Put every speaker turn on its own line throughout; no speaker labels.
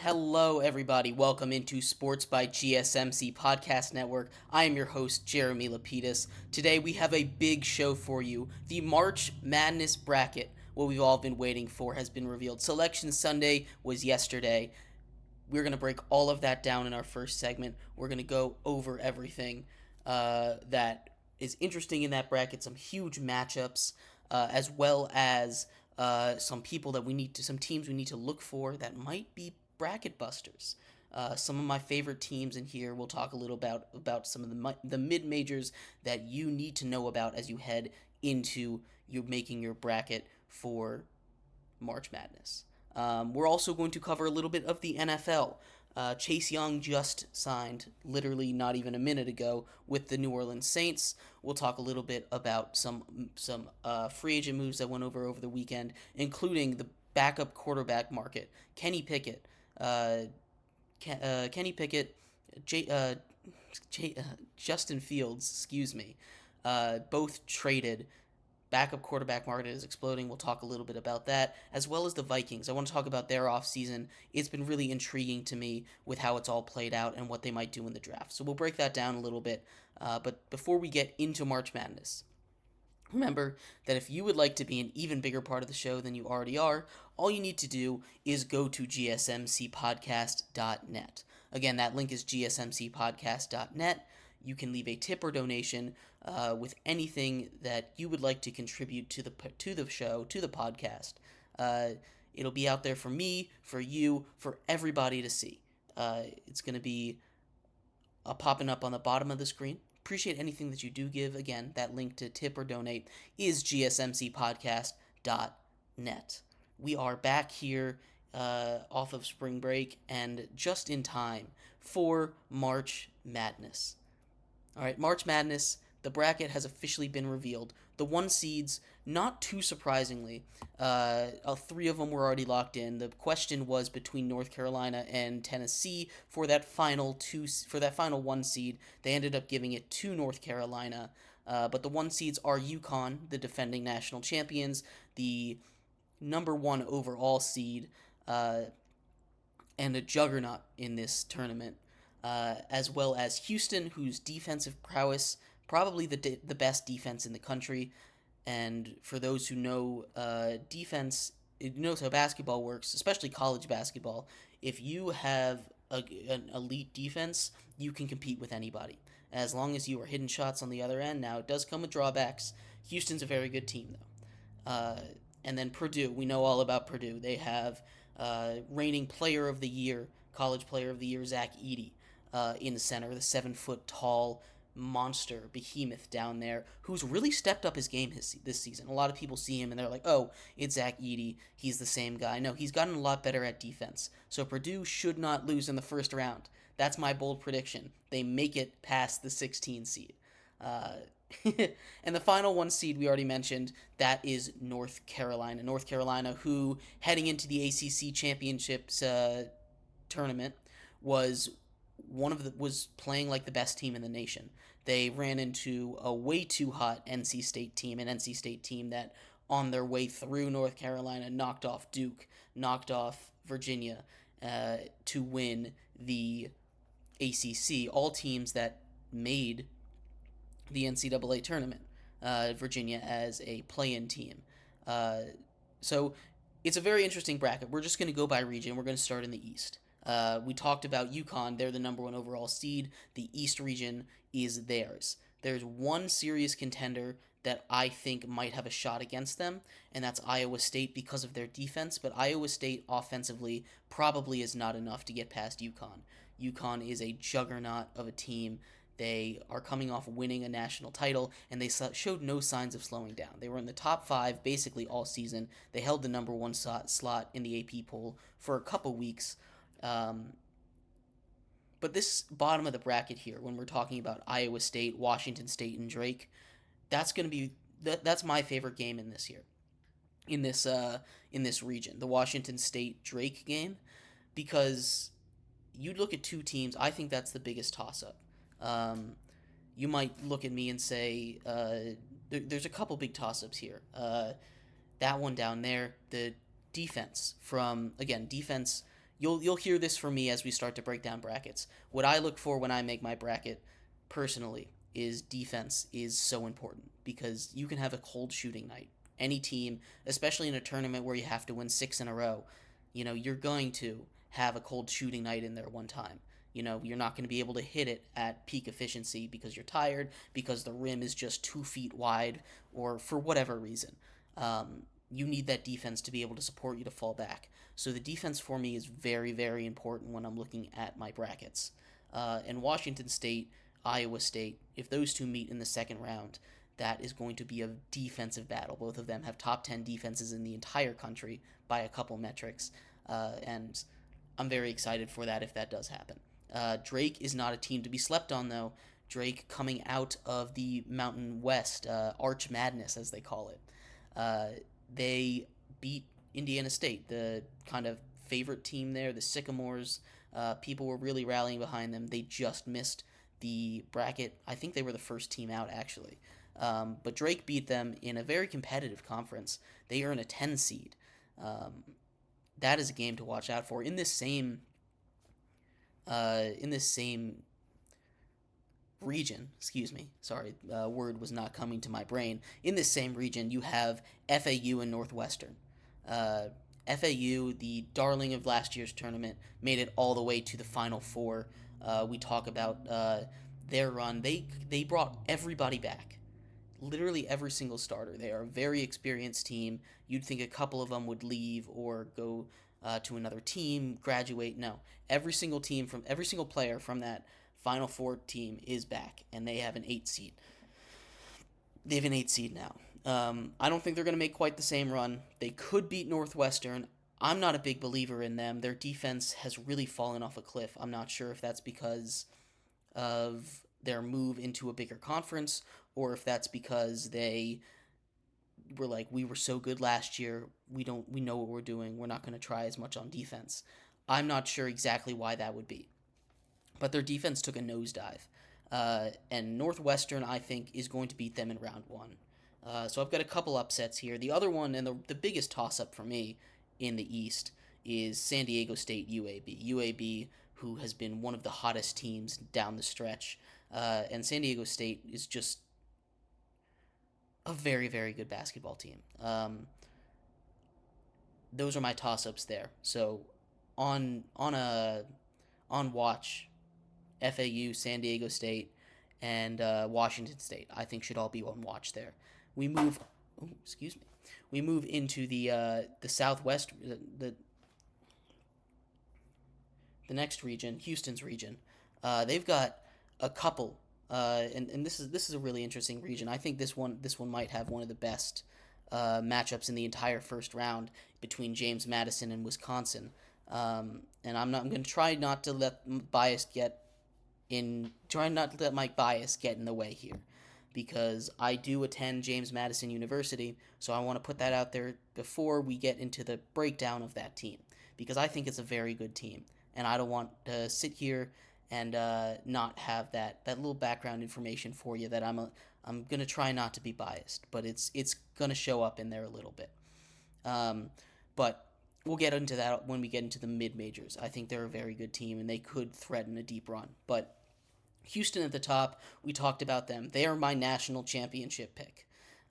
Hello, everybody. Welcome into Sports by GSMC Podcast Network. I am your host, Jeremy Lapidus. Today, we have a big show for you. The March Madness bracket, what we've all been waiting for, has been revealed. Selection Sunday was yesterday. We're going to break all of that down in our first segment. We're going to go over everything that is interesting in that bracket, some huge matchups, as well as some people that some teams we need to look for that might be bracket busters. Some of my favorite teams in here. We'll talk a little about some of the mid majors that you need to know about as you head into you making your bracket for March Madness. We're also going to cover a little bit of the NFL. Chase Young just signed, literally not even a minute ago, with the New Orleans Saints. We'll talk a little bit about some free agent moves that went over the weekend, including the backup quarterback market. Kenny Pickett, Justin Fields, both traded. Backup quarterback market is exploding. We'll talk a little bit about that, as well as the Vikings. I want to talk about their offseason. It's been really intriguing to me with how it's all played out and what they might do in the draft. So we'll break that down a little bit. But before we get into March Madness, remember that if you would like to be an even bigger part of the show than you already are, all you need to do is go to gsmcpodcast.net. Again, that link is gsmcpodcast.net. You can leave a tip or donation with anything that you would like to contribute to the show, to the podcast. It'll be out there for me, for you, for everybody to see. It's going to be popping up on the bottom of the screen. Appreciate anything that you do give. Again, that link to tip or donate is gsmcpodcast.net. We are back here off of spring break and just in time for March Madness. All right, March Madness, the bracket has officially been revealed. The one seeds, not too surprisingly, three of them were already locked in. The question was between North Carolina and Tennessee for that final one seed. They ended up giving it to North Carolina, but the one seeds are UConn, the defending national champions, the number one overall seed, and a juggernaut in this tournament. As well as Houston, whose defensive prowess, probably the best defense in the country. And for those who know defense, it knows how basketball works, especially college basketball. If you have an elite defense, you can compete with anybody. As long as you are hitting shots on the other end. Now, it does come with drawbacks. Houston's a very good team, though. And then Purdue, we know all about Purdue. They have reigning player of the year, college player of the year, Zach Edey. In the center, the 7-foot tall monster behemoth down there, who's really stepped up his game this season. A lot of people see him and they're like, "Oh, it's Zach Edey. He's the same guy." No, he's gotten a lot better at defense. So Purdue should not lose in the first round. That's my bold prediction. They make it past the 16 seed. And the final one seed we already mentioned, that is North Carolina. North Carolina, who heading into the ACC championships tournament was playing like the best team in the nation. They ran into a way too hot NC State team, an NC State team that on their way through North Carolina knocked off Duke, knocked off Virginia to win the ACC, all teams that made the NCAA tournament, Virginia as a play-in team. So it's a very interesting bracket. We're just going to go by region. We're going to start in the East. We talked about UConn. They're the number one overall seed. The East region is theirs. There's one serious contender that I think might have a shot against them, and that's Iowa State because of their defense, but Iowa State offensively probably is not enough to get past UConn. UConn is a juggernaut of a team. They are coming off winning a national title, and they showed no signs of slowing down. They were in the top 5 basically all season. They held the number 1 slot in the AP poll for a couple weeks. But this bottom of the bracket here, when we're talking about Iowa State, Washington State, and Drake, that's my favorite game in this year, in this region, the Washington State Drake game, because you look at two teams. I think that's the biggest toss up. You might look at me and say there's a couple big toss ups here. That one down there, the defense you'll hear this from me as we start to break down brackets. What I look for when I make my bracket, personally, is defense is so important because you can have a cold shooting night. Any team, especially in a tournament where you have to win 6 in a row, you're going to have a cold shooting night in there one time. You're not going to be able to hit it at peak efficiency because you're tired, because the rim is just 2 feet wide, or for whatever reason. You need that defense to be able to support you to fall back. So the defense for me is very, very important when I'm looking at my brackets. And Washington State, Iowa State, if those two meet in the second round, that is going to be a defensive battle. Both of them have top 10 defenses in the entire country by a couple metrics. And I'm very excited for that if that does happen. Drake is not a team to be slept on, though. Drake coming out of the Mountain West, Arch Madness, as they call it. They beat Indiana State, the kind of favorite team there, the Sycamores. People were really rallying behind them. They just missed the bracket. I think they were the first team out, actually. But Drake beat them in a very competitive conference. They earn a 10 seed. That is a game to watch out for. In this same region, word was not coming to my brain. In this same region, you have FAU and Northwestern. FAU, the darling of last year's tournament, made it all the way to the Final Four. We talk about their run. They brought everybody back. Literally every single starter. They are a very experienced team. You'd think a couple of them would leave or go to another team, graduate. No, every single player from that Final Four team is back, and they have an 8 seed. They have an 8 seed now. I don't think they're going to make quite the same run. They could beat Northwestern. I'm not a big believer in them. Their defense has really fallen off a cliff. I'm not sure if that's because of their move into a bigger conference or if that's because they were like, we were so good last year, we know what we're doing, we're not going to try as much on defense. I'm not sure exactly why that would be. But their defense took a nosedive. And Northwestern, I think, is going to beat them in round one. So I've got a couple upsets here. The other one, and the biggest toss-up for me in the East, is San Diego State UAB. UAB, who has been one of the hottest teams down the stretch. And San Diego State is just a very, very good basketball team. Those are my toss-ups there. So on watch, FAU, San Diego State, and Washington State, I think should all be on watch there. We move into the Southwest, the next region, Houston's region. They've got a couple, and this is a really interesting region. I think this one might have one of the best matchups in the entire first round between James Madison and Wisconsin. And I'm going to try not to let my bias get in the way here, because I do attend James Madison University, so I want to put that out there before we get into the breakdown of that team, because I think it's a very good team, and I don't want to sit here and not have that little background information for you. That I'm gonna try not to be biased, but it's gonna show up in there a little bit. But we'll get into that when we get into the mid majors. I think they're a very good team, and they could threaten a deep run. But Houston at the top, we talked about them. They are my national championship pick.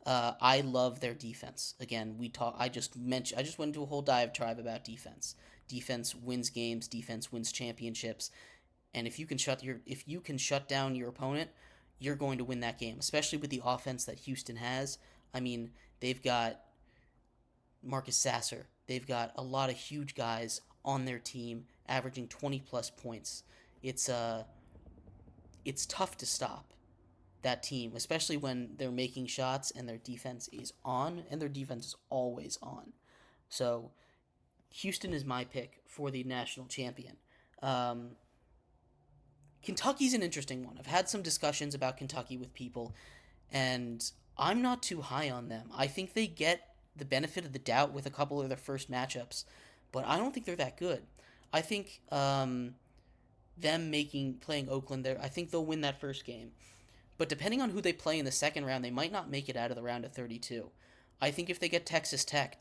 I love their defense. Again, I just went into a whole diatribe about defense. Defense wins games. Defense wins championships. And if you can shut down your opponent, you're going to win that game. Especially with the offense that Houston has. I mean, they've got Marcus Sasser. They've got a lot of huge guys on their team, averaging 20-plus points. It's tough to stop that team, especially when they're making shots and their defense is on, and their defense is always on. So Houston is my pick for the national champion. Kentucky's an interesting one. I've had some discussions about Kentucky with people, and I'm not too high on them. I think they get the benefit of the doubt with a couple of their first matchups, but I don't think they're that good. I think them playing Oakland there, I think they'll win that first game. But depending on who they play in the second round, they might not make it out of the round of 32. I think if they get Texas Tech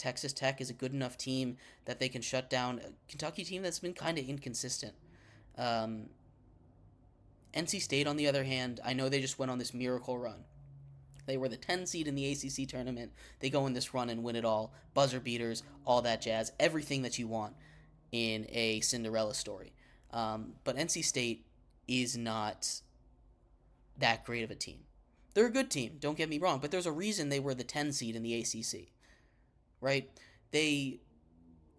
is a good enough team that they can shut down a Kentucky team that's been kind of inconsistent. Um, NC State, on the other hand, I know they just went on this miracle run. They were the 10 seed in the ACC tournament. They go in this run and win it all. Buzzer beaters, all that jazz, everything that you want in a Cinderella story. But NC State is not that great of a team. They're a good team, don't get me wrong, but there's a reason they were the 10 seed in the ACC, right? They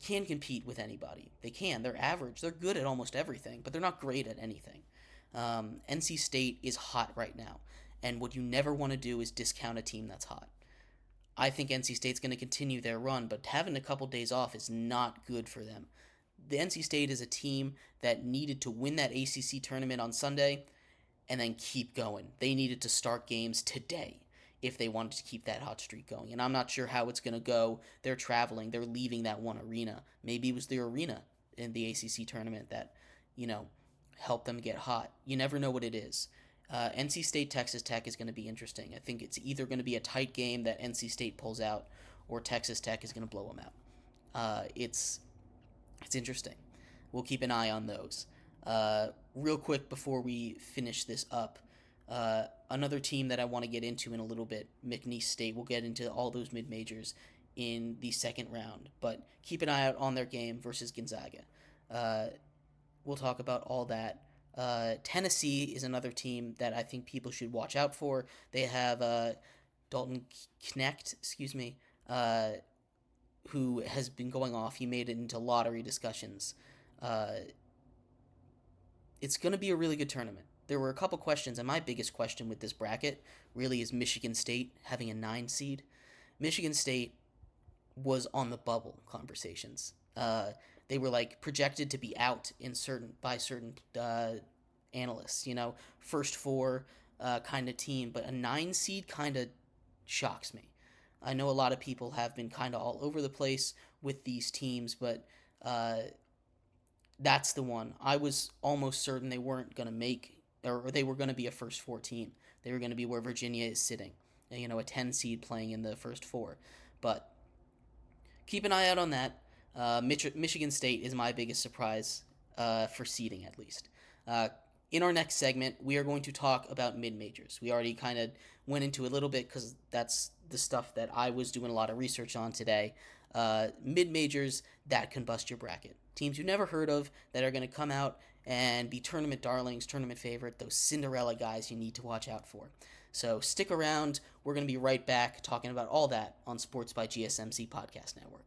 can compete with anybody. They can. They're average. They're good at almost everything, but they're not great at anything. NC State is hot right now, and what you never want to do is discount a team that's hot. I think NC State's going to continue their run, but having a couple days off is not good for them. The NC State is a team that needed to win that ACC tournament on Sunday and then keep going. They needed to start games today if they wanted to keep that hot streak going. And I'm not sure how it's going to go. They're traveling. They're leaving that one arena. Maybe it was the arena in the ACC tournament that, helped them get hot. You never know what it is. NC State, Texas Tech is going to be interesting. I think it's either going to be a tight game that NC State pulls out or Texas Tech is going to blow them out. It's interesting. We'll keep an eye on those. Real quick before we finish this up, another team that I want to get into in a little bit, McNeese State. We'll get into all those mid-majors in the second round, but keep an eye out on their game versus Gonzaga. We'll talk about all that. Tennessee is another team that I think people should watch out for. They have Dalton Knecht, who has been going off. He made it into lottery discussions. It's going to be a really good tournament. There were a couple questions, and my biggest question with this bracket really is Michigan State having a 9 seed. Michigan State was on the bubble conversations. They were projected to be out by certain analysts, first four kind of team, but a 9 seed kind of shocks me. I know a lot of people have been kind of all over the place with these teams, but that's the one. I was almost certain they weren't going to make, or they were going to be a first 4 team. They were going to be where Virginia is sitting, a 10 seed playing in the first 4. But keep an eye out on that. Michigan State is my biggest surprise for seeding, at least. In our next segment, we are going to talk about mid-majors. We already kind of went into a little bit because that's the stuff that I was doing a lot of research on today. Mid-majors that can bust your bracket. Teams you never heard of that are going to come out and be tournament darlings, tournament favorite, those Cinderella guys you need to watch out for. So stick around. We're going to be right back talking about all that on Sports by GSMC Podcast Network.